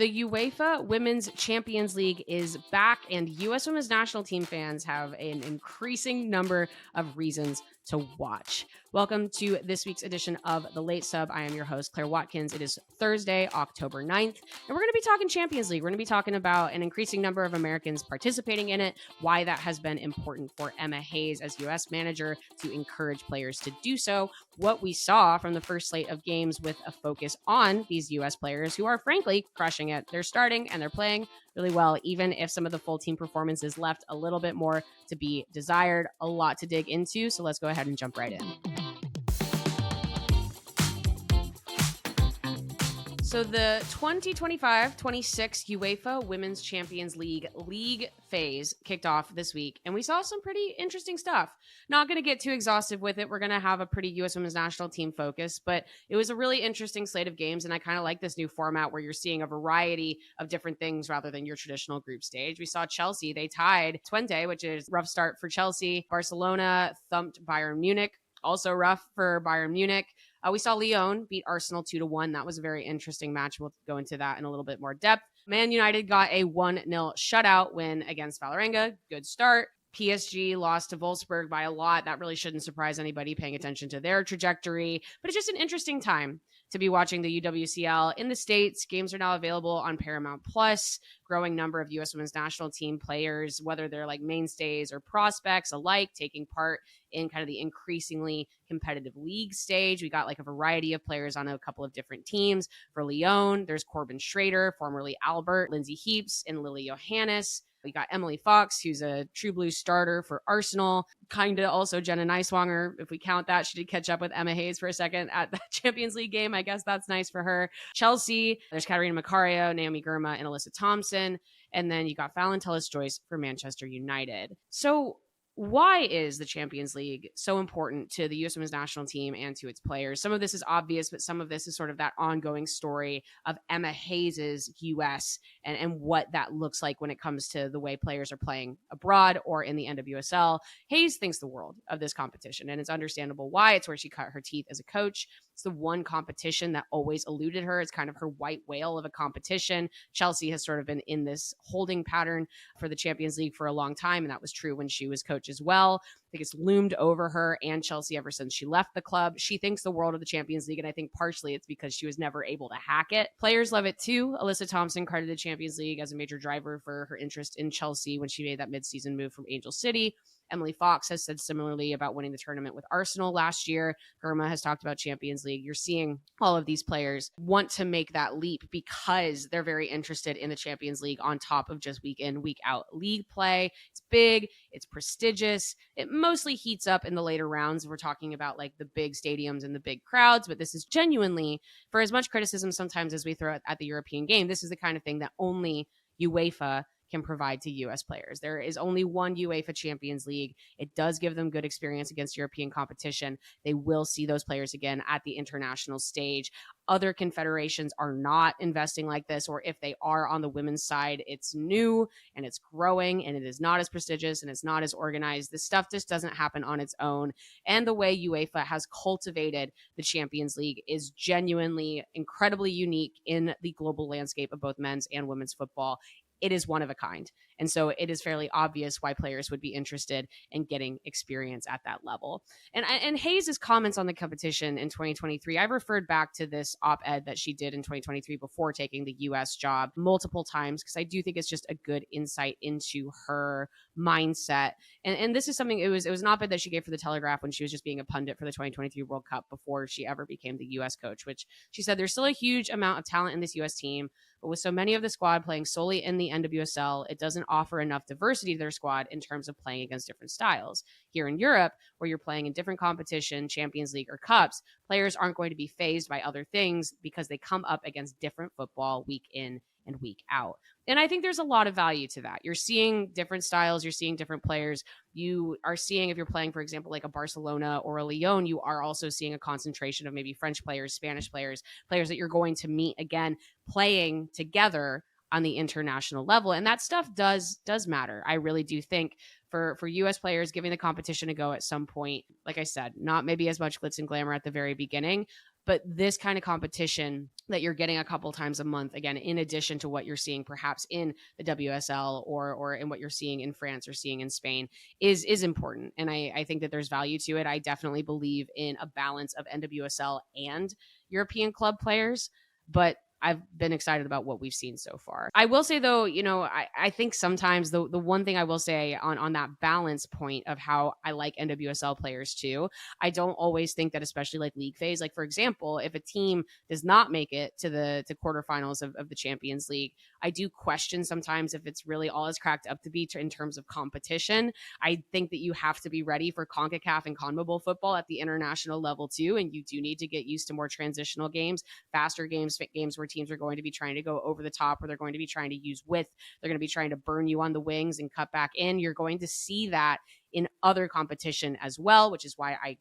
The UEFA Women's Champions League is back, and U.S. Women's National Team fans have an increasing number of reasons to watch. Welcome to this week's edition of The Late Sub. I am your host, Claire Watkins. It is Thursday, October 9th, and we're going to be talking Champions League. We're going to be talking about an increasing number of Americans participating in it, why that has been important for Emma Hayes as U.S. manager to encourage players to do so, what we saw from the first slate of games with a focus on these U.S. players who are frankly crushing it. They're starting and they're playing really well, even if some of the full team performances left a little bit more to be desired. A lot to dig into, so let's go ahead and jump right in. So the 2025-26 UEFA Women's Champions League phase kicked off this week, and we saw some pretty interesting stuff. Not going to get too exhaustive with it. We're going to have a pretty U.S. Women's National Team focus, but it was a really interesting slate of games, and I kind of like this new format where you're seeing a variety of different things rather than your traditional group stage. We saw Chelsea. They tied Twente, which is a rough start for Chelsea. Barcelona thumped Bayern Munich. Also rough for Bayern Munich. We saw Lyon beat Arsenal 2-1. That was a very interesting match. We'll go into that in a little bit more depth. Man United got a 1-0 shutout win against Vålerenga. Good start. PSG lost to Wolfsburg by a lot. That really shouldn't surprise anybody paying attention to their trajectory. But it's just an interesting time to be watching the UWCL in the States. Games are now available on Paramount Plus. Growing number of U.S. Women's National Team players, whether they're like mainstays or prospects alike, taking part in kind of the increasingly competitive league stage. We got like a variety of players on a couple of different teams. For Lyon, there's Corbin Schrader, formerly Albert, Lindsay Heaps, and Lily Johannes. We got Emily Fox, who's a True Blue starter for Arsenal. Kind of also Jenna Neiswanger, if we count that. She did catch up with Emma Hayes for a second at the Champions League game. I guess that's nice for her. Chelsea, there's Katarina Macario, Naomi Girma, and Alyssa Thompson. And then you got Fallon Tellis-Joyce for Manchester United. So why is the Champions League so important to the U.S. Women's National Team and to its players? Some of this is obvious, but some of this is sort of that ongoing story of Emma Hayes' U.S. and what that looks like when it comes to the way players are playing abroad or in the NWSL. Hayes thinks the world of this competition, and it's understandable why. It's where she cut her teeth as a coach. It's the one competition that always eluded her. It's kind of her white whale of a competition. Chelsea has sort of been in this holding pattern for the Champions League for a long time, and that was true when she was coach as well. I think it's loomed over her and Chelsea ever since she left the club. She thinks the world of the Champions League, and I think partially it's because she was never able to hack it. Players love it too. Alyssa Thompson credited Champions League as a major driver for her interest in Chelsea when she made that midseason move from Angel City. Emily Fox has said similarly about winning the tournament with Arsenal last year. Girma has talked about Champions League. You're seeing all of these players want to make that leap because they're very interested in the Champions League on top of just week in, week out league play. It's big. It's prestigious. It mostly heats up in the later rounds. We're talking about like the big stadiums and the big crowds, but this is genuinely, for as much criticism sometimes as we throw at the European game, this is the kind of thing that only UEFA can provide to U.S. players. There is only one UEFA Champions League. It does give them good experience against European competition. They will see those players again at the international stage. Other confederations are not investing like this, or if they are on the women's side, it's new and it's growing and it is not as prestigious and it's not as organized. This stuff just doesn't happen on its own. And the way UEFA has cultivated the Champions League is genuinely incredibly unique in the global landscape of both men's and women's football. It is one of a kind. And so it is fairly obvious why players would be interested in getting experience at that level. And Hayes' comments on the competition in 2023, I referred back to this op-ed that she did in 2023 before taking the U.S. job multiple times, because I do think it's just a good insight into her mindset. And this is something, it was an op-ed that she gave for the Telegraph when she was just being a pundit for the 2023 World Cup before she ever became the U.S. coach, which she said there's still a huge amount of talent in this U.S. team, but with so many of the squad playing solely in the NWSL, it doesn't offer enough diversity to their squad in terms of playing against different styles. Here in Europe, where you're playing in different competition, Champions League or Cups, players aren't going to be fazed by other things because they come up against different football week in and week out. And I think there's a lot of value to that. You're seeing different styles, you're seeing different players. You are seeing, if you're playing, for example, like a Barcelona or a Lyon, you are also seeing a concentration of maybe French players, Spanish players, players that you're going to meet again, playing together on the international level. And that stuff does matter. I really do think for U.S. players giving the competition a go at some point, like I said, not maybe as much glitz and glamour at the very beginning, But this kind of competition that you're getting a couple times a month, again, in addition to what you're seeing perhaps in the WSL or in what you're seeing in France or seeing in Spain, is important. And I think that there's value to it. I definitely believe in a balance of NWSL and European club players, but I've been excited about what we've seen so far. I will say though, I think sometimes the one thing I will say on that balance point of how I like NWSL players too, I don't always think that, especially like league phase, like for example, if a team does not make it to the quarterfinals of the Champions League, I do question sometimes if it's really all it's cracked up to be in terms of competition. I think that you have to be ready for CONCACAF and CONMEBOL football at the international level too, and you do need to get used to more transitional games, faster games where teams are going to be trying to go over the top, where they're going to be trying to use width, they're going to be trying to burn you on the wings and cut back in. You're going to see that in other competition as well, which is why I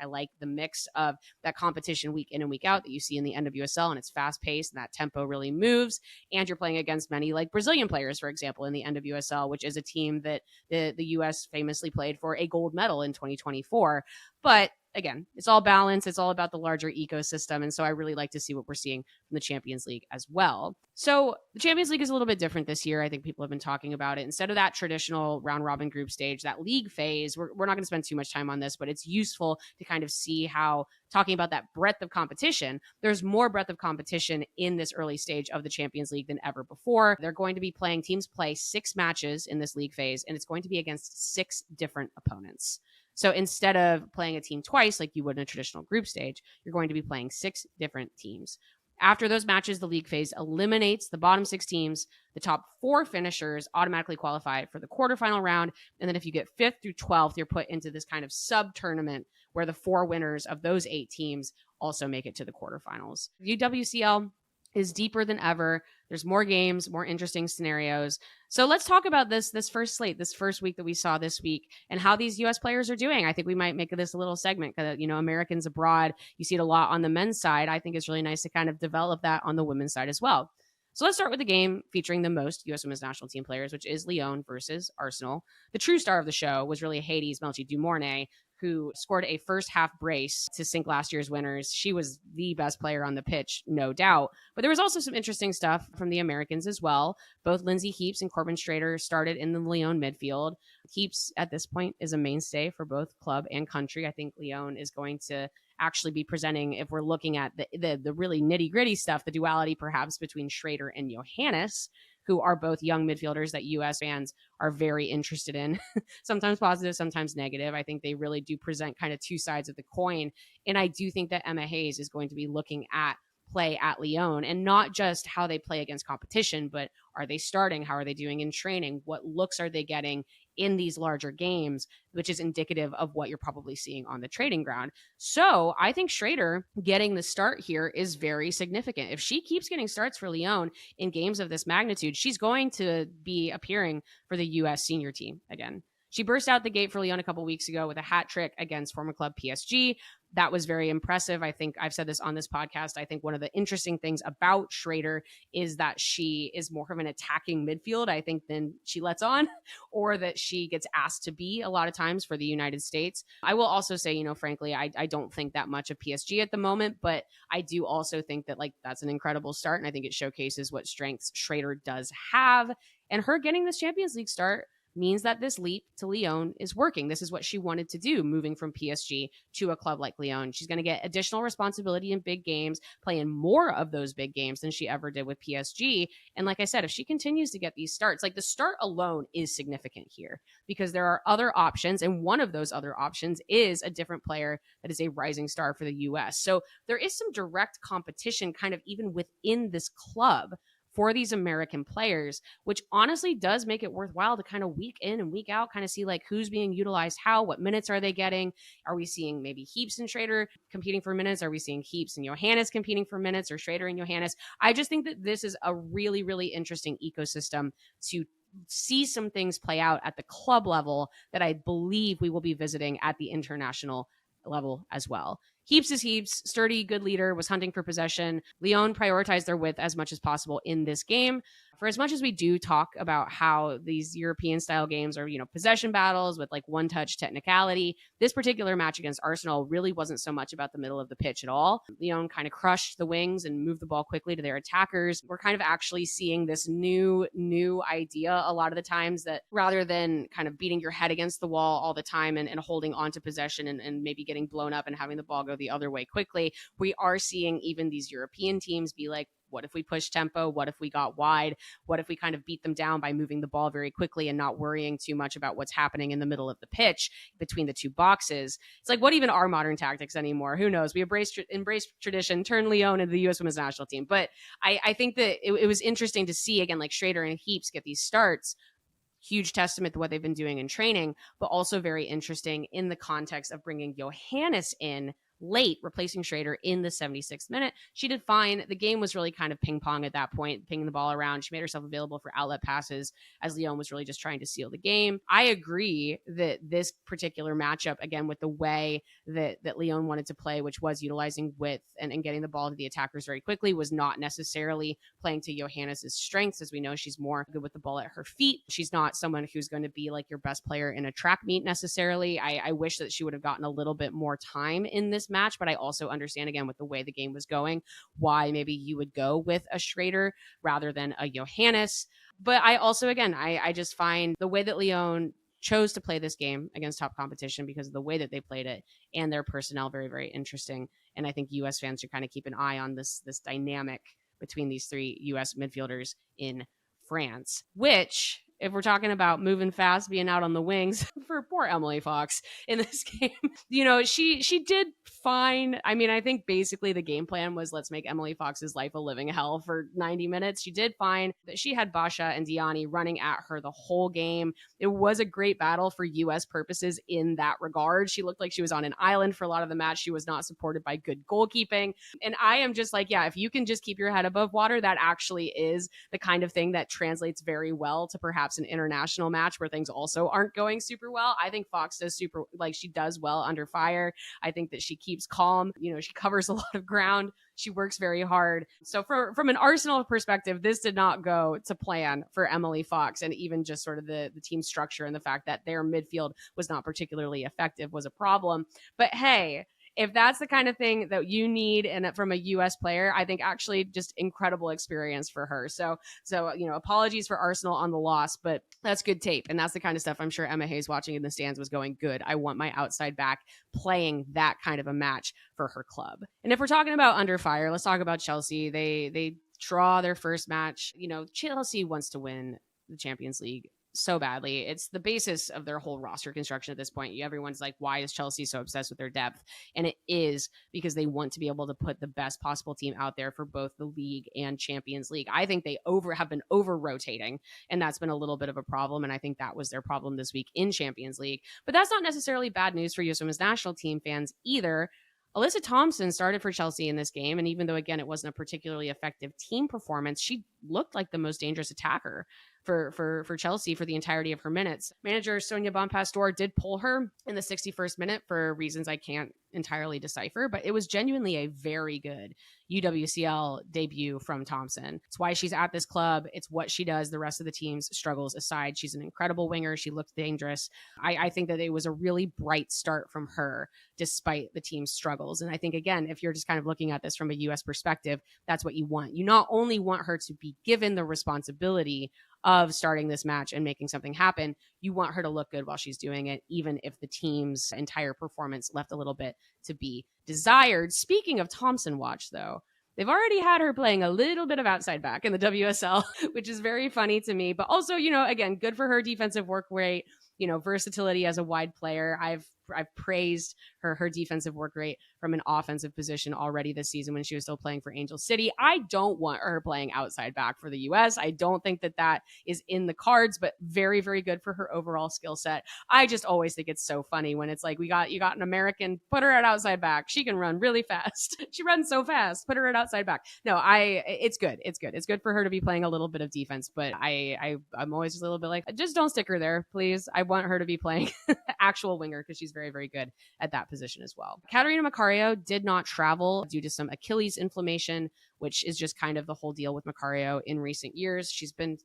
like the mix of that competition week in and week out that you see in the NWSL, and it's fast paced and that tempo really moves. And you're playing against many like Brazilian players, for example, in the NWSL, which is a team that the US famously played for a gold medal in 2024. But again, it's all balance. It's all about the larger ecosystem. And so I really like to see what we're seeing from the Champions League as well. So the Champions League is a little bit different this year. I think people have been talking about it. Instead of that traditional round robin group stage, that league phase, we're not going to spend too much time on this, but it's useful to kind of see how, talking about that breadth of competition, there's more breadth of competition in this early stage of the Champions League than ever before. They're going to be teams play 6 matches in this league phase, and it's going to be against 6 different opponents. So instead of playing a team twice like you would in a traditional group stage, you're going to be playing 6 different teams. After those matches, the league phase eliminates the bottom 6 teams. The top 4 finishers automatically qualify for the quarterfinal round. And then if you get 5th through 12th, you're put into this kind of sub-tournament where the 4 winners of those 8 teams also make it to the quarterfinals. UWCL is deeper than ever. There's more games, more interesting scenarios. So let's talk about this first slate, this first week that we saw this week, and how these U.S. players are doing. I think we might make this a little segment because, Americans abroad, you see it a lot on the men's side. I think it's really nice to kind of develop that on the women's side as well. So let's start with the game featuring the most U.S. women's national team players, which is Lyon versus Arsenal. The true star of the show was really Hades Melchi-Dumornay, who scored a first half brace to sink last year's winners. She was the best player on the pitch, no doubt. But there was also some interesting stuff from the Americans as well. Both Lindsay Heaps and Corbin Strader started in the Lyon midfield. Heaps at this point is a mainstay for both club and country. I think Lyon is going to actually be presenting, if we're looking at the really nitty gritty stuff, the duality perhaps between Schrader and Johannes, who are both young midfielders that U.S. fans are very interested in, sometimes positive, sometimes negative. I think they really do present kind of 2 sides of the coin. And I do think that Emma Hayes is going to be looking at play at Lyon, and not just how they play against competition, but are they starting? How are they doing in training? What looks are they getting in these larger games, which is indicative of what you're probably seeing on the training ground. So I think Schrader getting the start here is very significant. If she keeps getting starts for Lyon in games of this magnitude, she's going to be appearing for the U.S. senior team again. She burst out the gate for Lyon a couple weeks ago with a hat trick against former club PSG. That was very impressive. I think I've said this on this podcast. I think one of the interesting things about Schrader is that she is more of an attacking midfield, I think, than she lets on, or that she gets asked to be a lot of times for the United States. I will also say, frankly, I don't think that much of PSG at the moment, but I do also think that that's an incredible start. And I think it showcases what strengths Schrader does have. And her getting this Champions League start means that this leap to Lyon is working. This is what she wanted to do, moving from PSG to a club like Lyon. She's going to get additional responsibility in big games, playing more of those big games than she ever did with PSG. And like I said, if she continues to get these starts, the start alone is significant here because there are other options. And one of those other options is a different player that is a rising star for the US. So there is some direct competition kind of even within this club for these American players, which honestly does make it worthwhile to kind of week in and week out kind of see who's being utilized how, what minutes are they getting? Are we seeing maybe Heaps and Schrader competing for minutes? Are we seeing Heaps and Johannes competing for minutes, or Schrader and Johannes? I just think that this is a really, really interesting ecosystem to see some things play out at the club level that I believe we will be visiting at the international level as well. Heaps is Heaps, sturdy, good leader, was hunting for possession. Lyon prioritized their width as much as possible in this game. For as much as we do talk about how these European style games are, possession battles with like one touch technicality, this particular match against Arsenal really wasn't so much about the middle of the pitch at all. Lyon kind of crushed the wings and moved the ball quickly to their attackers. We're kind of actually seeing this new idea a lot of the times, that rather than kind of beating your head against the wall all the time and holding on to possession and maybe getting blown up and having the ball go the other way quickly, we are seeing even these European teams be like, what if we push tempo? What if we got wide? What if we kind of beat them down by moving the ball very quickly and not worrying too much about what's happening in the middle of the pitch between the two boxes? It's like, what even are modern tactics anymore? Who knows? We embrace tradition, turn Lyon into the U.S. women's national team. But I think that it was interesting to see, again, like Schrader and Heaps get these starts. Huge testament to what they've been doing in training, but also very interesting in the context of bringing Johannes in late, replacing Schrader in the 76th minute. She did fine. The game was really kind of ping pong at that point, pinging the ball around. She made herself available for outlet passes as Lyon was really just trying to seal the game. I agree that this particular matchup, again, with the way that Lyon wanted to play, which was utilizing width and getting the ball to the attackers very quickly, was not necessarily playing to Johannes' strengths. As we know, she's more good with the ball at her feet. She's not someone who's going to be like your best player in a track meet necessarily. I wish that she would have gotten a little bit more time in this match, but I also understand, again, with the way the game was going, why maybe you would go with a Schrader rather than a Johannes. But I also, again, I just find the way that Lyon chose to play this game against top competition, because of the way that they played it and their personnel, very, very interesting. And I think U.S. fans should kind of keep an eye on this dynamic between these three U.S. midfielders in France, which, if we're talking about moving fast, being out on the wings for poor Emily Fox in this game, she did fine. I mean, I think basically the game plan was, let's make Emily Fox's life a living hell for 90 minutes. She did fine. She had Basha and Diani running at her the whole game. It was a great battle for U.S. purposes in that regard. She looked like she was on an island for a lot of the match. She was not supported by good goalkeeping. And I am just like, yeah, if you can just keep your head above water, that actually is the kind of thing that translates very well to perhaps an international match where things also aren't going super well. I think Fox does she does well under fire. I think that she keeps calm. She covers a lot of ground. She works very hard. So from an Arsenal perspective, this did not go to plan for Emily Fox, and even just sort of the team structure and the fact that their midfield was not particularly effective was a problem. But hey, if that's the kind of thing that you need and from a U.S. player, I think actually just incredible experience for her. So apologies for Arsenal on the loss, but that's good tape. And that's the kind of stuff I'm sure Emma Hayes watching in the stands was going, good. I want my outside back playing that kind of a match for her club. And if we're talking about under fire, let's talk about Chelsea. They draw their first match. Chelsea wants to win the Champions League so badly. It's the basis of their whole roster construction at this point. Everyone's like, why is Chelsea so obsessed with their depth? And it is because they want to be able to put the best possible team out there for both the league and Champions League. I think they have been over rotating, and that's been a little bit of a problem. And I think that was their problem this week in Champions League. But that's not necessarily bad news for U.S. Women's National Team fans either. Alyssa Thompson started for Chelsea in this game, and even though, again, it wasn't a particularly effective team performance, she looked like the most dangerous attacker for Chelsea for the entirety of her minutes. Manager Sonia Bonpastor did pull her in the 61st minute for reasons I can't entirely decipher, but it was genuinely a very good UWCL debut from Thompson. It's why she's at this club. It's what she does. The rest of the team's struggles aside, she's an incredible winger. She looked dangerous. I think that it was a really bright start from her despite the team's struggles. And I think, again, if you're just kind of looking at this from a U.S. perspective, that's what you want. You not only want her to be given the responsibility of starting this match and making something happen, you want her to look good while she's doing it, even if the team's entire performance left a little bit to be desired. Speaking of Thompson watch, though, they've already had her playing a little bit of outside back in the WSL, which is very funny to me. But also, again, good for her defensive work rate, versatility as a wide player. I've praised her defensive work rate from an offensive position already this season when she was still playing for Angel City. I don't want her playing outside back for the U.S. I don't think that is in the cards, but very, very good for her overall skill set. I just always think it's so funny when it's like, you got an American, put her at outside back. She can run really fast. She runs so fast. Put her at outside back. No, it's good. It's good. It's good for her to be playing a little bit of defense, but I'm always just a little bit like, just don't stick her there, please. I want her to be playing actual winger because she's very, very good at that position as well. Catarina Macario did not travel due to some Achilles inflammation, which is just kind of the whole deal with Macario in recent years. She's been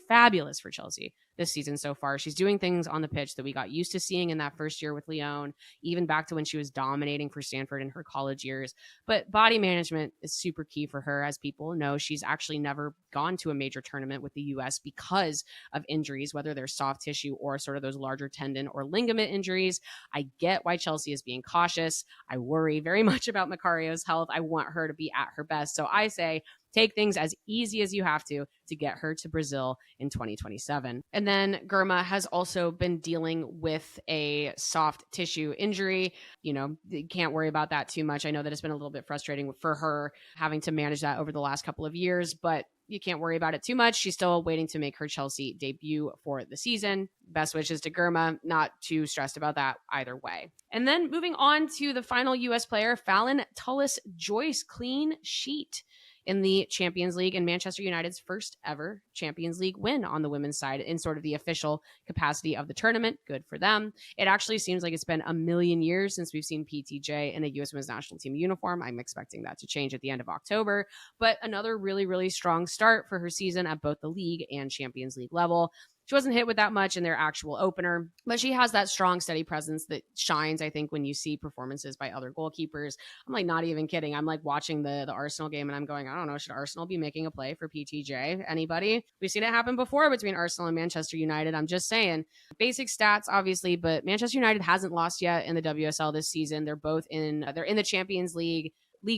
fabulous for Chelsea this season so far. She's doing things on the pitch that we got used to seeing in that first year with Lyon, even back to when she was dominating for Stanford in her college years. But body management is super key for her. As people know, she's actually never gone to a major tournament with the US because of injuries, whether they're soft tissue or sort of those larger tendon or ligament injuries. I get why Chelsea is being cautious. I worry very much about Macario's health. I want her to be at her best. So I say, take things as easy as you have to get her to Brazil in 2027. And then Girma has also been dealing with a soft tissue injury. You know, you can't worry about that too much. I know that it's been a little bit frustrating for her having to manage that over the last couple of years, but you can't worry about it too much. She's still waiting to make her Chelsea debut for the season. Best wishes to Girma. Not too stressed about that either way. And then moving on to the final US player, Fallon Tullis-Joyce, clean sheet in the Champions League and Manchester United's first ever Champions League win on the women's side in sort of the official capacity of the tournament. Good for them. It actually seems like it's been a million years since we've seen PTJ in a US Women's National Team uniform. I'm expecting that to change at the end of October, but another really, really strong start for her season at both the league and Champions League level. She wasn't hit with that much in their actual opener, but she has that strong, steady presence that shines, I think, when you see performances by other goalkeepers. I'm like, not even kidding. I'm like watching the Arsenal game and I'm going, I don't know, should Arsenal be making a play for PTJ? Anybody? We've seen it happen before between Arsenal and Manchester United. I'm just saying. Basic stats, obviously, but Manchester United hasn't lost yet in the WSL this season. They're both they're in the Champions League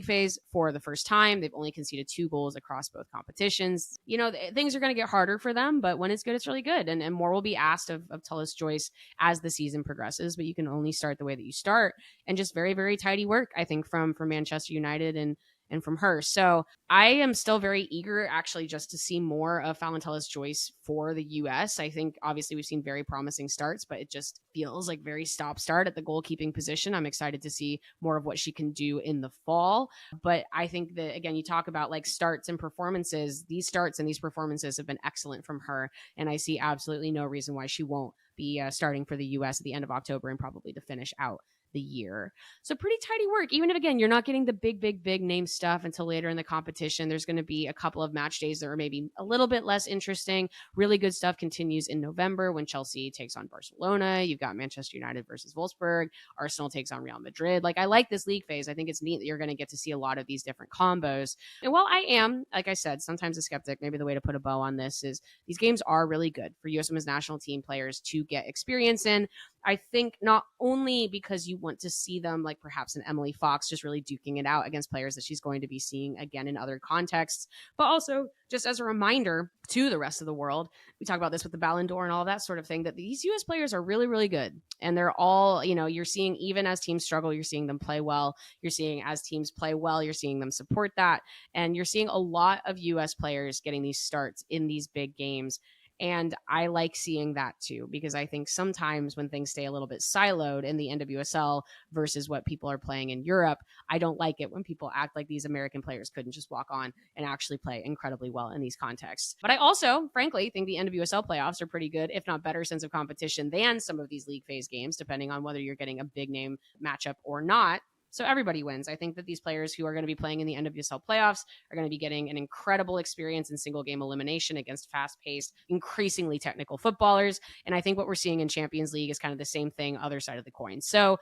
phase for the first time. They've only conceded 2 goals across both competitions. You know, things are going to get harder for them, but when it's good, it's really good. And more will be asked of Tullis-Joyce as the season progresses, but you can only start the way that you start. And just very, very tidy work, I think, from Manchester United and from her. So I am still very eager actually just to see more of Fallon Tullis-Joyce for the US. I think obviously we've seen very promising starts, but it just feels like very stop-start at the goalkeeping position. I'm excited to see more of what she can do in the fall. But I think that, again, you talk about like starts and performances. These starts and these performances have been excellent from her. And I see absolutely no reason why she won't be starting for the US at the end of October and probably to finish out the year. So pretty tidy work. Even if, again, you're not getting the big name stuff until later in the competition, there's going to be a couple of match days that are maybe a little bit less interesting. Really good stuff continues in November when Chelsea takes on Barcelona. You've got Manchester United versus Wolfsburg. Arsenal takes on Real Madrid. Like, I like this league phase. I think it's neat that you're going to get to see a lot of these different combos. And while I am, like I said, sometimes a skeptic, maybe the way to put a bow on this is these games are really good for US Women's National Team players to get experience in. I think not only because you want to see them, like perhaps an Emily Fox just really duking it out against players that she's going to be seeing again in other contexts, but also just as a reminder to the rest of the world. We talk about this with the Ballon d'Or and all that sort of thing, that these US players are really, really good. And they're all, you know, you're seeing, even as teams struggle, you're seeing them play well. You're seeing as teams play well, you're seeing them support that. And you're seeing a lot of US players getting these starts in these big games. And I like seeing that too, because I think sometimes when things stay a little bit siloed in the NWSL versus what people are playing in Europe, I don't like it when people act like these American players couldn't just walk on and actually play incredibly well in these contexts. But I also, frankly, think the NWSL playoffs are pretty good, if not better sense of competition than some of these league phase games, depending on whether you're getting a big name matchup or not. So everybody wins. I think that these players who are going to be playing in the NWSL playoffs are going to be getting an incredible experience in single game elimination against fast-paced, increasingly technical footballers. And I think what we're seeing in Champions League is kind of the same thing, other side of the coin. So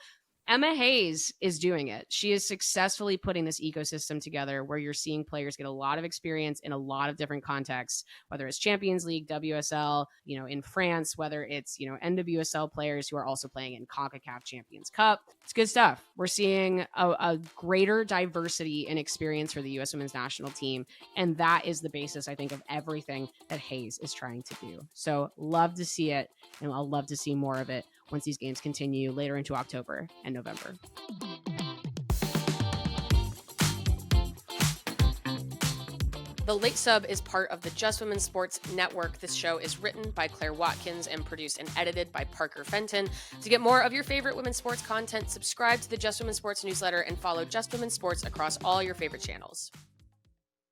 Emma Hayes is doing it. She is successfully putting this ecosystem together where you're seeing players get a lot of experience in a lot of different contexts, whether it's Champions League, WSL, you know, in France, whether it's, you know, NWSL players who are also playing in CONCACAF Champions Cup. It's good stuff. We're seeing a greater diversity in experience for the U.S. Women's National Team. And that is the basis, I think, of everything that Hayes is trying to do. So love to see it. And I'll love to see more of it once these games continue later into October and November. The Late Sub is part of the Just Women's Sports Network. This show is written by Claire Watkins and produced and edited by Parker Fenton. To get more of your favorite women's sports content, subscribe to the Just Women's Sports newsletter and follow Just Women's Sports across all your favorite channels.